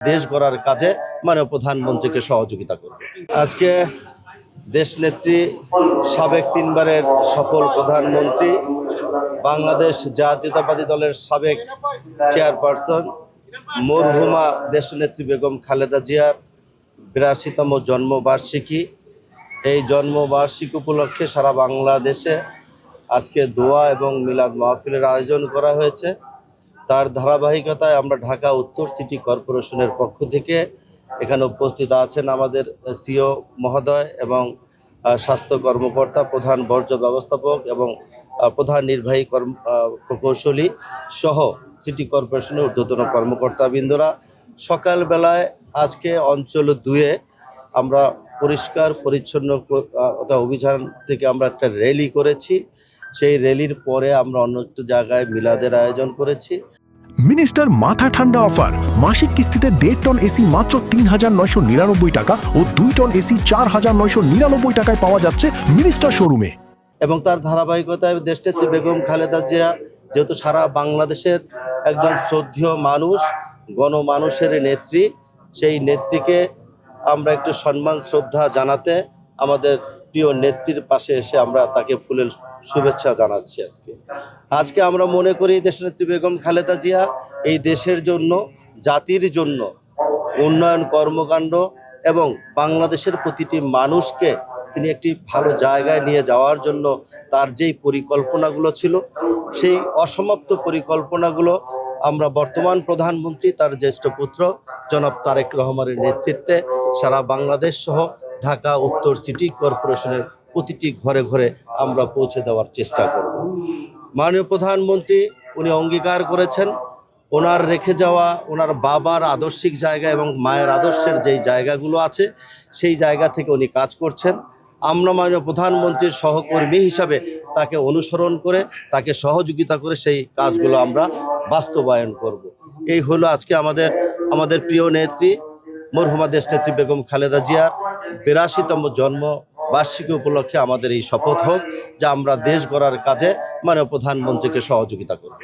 দেশ গড়ার কাজে মাননীয় প্রধানমন্ত্রীকে সহযোগিতা করবে। আজকে দেশনেত্রী সাবেক তিনবারের সফল প্রধানমন্ত্রী, বাংলাদেশ জাতীয়তাবাদী দলের সাবেক চেয়ারপারসন মরহুমা দেশনেত্রী বেগম খালেদা জিয়ার ৮২তম জন্মবার্ষিকী। এই জন্মবার্ষিকী উপলক্ষে সারা বাংলাদেশে আজকে দোয়া এবং মিলাদ মাহফিলের আয়োজন করা হয়েছে। তার ধারাবাহিকতায় আমরা ঢাকা উত্তর সিটি কর্পোরেশনের পক্ষ থেকে এখানে উপস্থিত আছেন আমাদের সিও মহোদয় এবং স্বাস্থ্য কর্মকর্তা, প্রধান বর্জ্য ব্যবস্থাপক এবং প্রধান নির্বাহী প্রকৌশলী সহ সিটি কর্পোরেশনের ঊর্ধ্বতন কর্মকর্তাবৃন্দরা। সকালবেলায় আজকে অঞ্চল 2-এ আমরা পরিষ্কার পরিচ্ছন্ন অভিযান থেকে আমরা একটা র্যালি করেছি। সেই র্যালির পরে আমরা অন্য একটু জায়গায় মিলাদের আয়োজন করেছি। মিনিস্টার মাথা ঠান্ডা অফার, মাসিক কিস্তিতে 1.5 টন এসি মাত্র ৩,৯৯৯ টাকা ও 2 টন এসি 4,999 টাকায় পাওয়া যাচ্ছে মিনিস্টার শোরুমে। এবং তার ধারাবাহিকতায় দেশনেত্রী বেগম খালেদা জিয়া যেহেতু সারা বাংলাদেশের একজন শ্রদ্ধেয় মানুষ, গণমানুষের নেত্রী, সেই নেত্রীকে আমরা একটু সম্মান শ্রদ্ধা জানাতে আমাদের প্রিয় নেত্রীর পাশে এসে আমরা তাকে ফুলের শুভেচ্ছা জানাচ্ছি। আজকে আমরা মনে করি দেশনেত্রী বেগম খালেদা জিয়া এই দেশের জন্য, জাতির জন্য উন্নয়ন কর্মকাণ্ড এবং বাংলাদেশের প্রতিটি মানুষকে তিনি একটি ভালো জায়গায় নিয়ে যাওয়ার জন্য তার যেই পরিকল্পনাগুলো ছিল, সেই অসমাপ্ত পরিকল্পনাগুলো আমরা বর্তমান প্রধানমন্ত্রী তার জ্যেষ্ঠ পুত্র জনাব তারেক রহমানের নেতৃত্বে সারা বাংলাদেশ সহ ঢাকা উত্তর সিটি কর্পোরেশনের প্রতিটি ঘরে ঘরে আমরা পৌঁছে দেওয়ার চেষ্টা করব। মাননীয় প্রধানমন্ত্রী উনি অঙ্গীকার করেছেন ওনার রেখে যাওয়া ওনার বাবার আদর্শিক জায়গা এবং মায়ের আদর্শের যেই জায়গাগুলো আছে সেই জায়গা থেকে উনি কাজ করছেন। আমরা মাননীয় প্রধানমন্ত্রীর সহকর্মী হিসাবে তাকে অনুসরণ করে, তাকে সহযোগিতা করে সেই কাজগুলো আমরা বাস্তবায়ন করব। এই হলো আজকে আমাদের প্রিয় নেত্রী মরহুমা দেশনেত্রী বেগম খালেদা জিয়ার ৮২তম জন্মবার্ষিকী উপলক্ষে আমাদের এই শপথ হোক যে আমরা দেশ গড়ার কাজে মাননীয় প্রধানমন্ত্রীকে সহযোগিতা করব।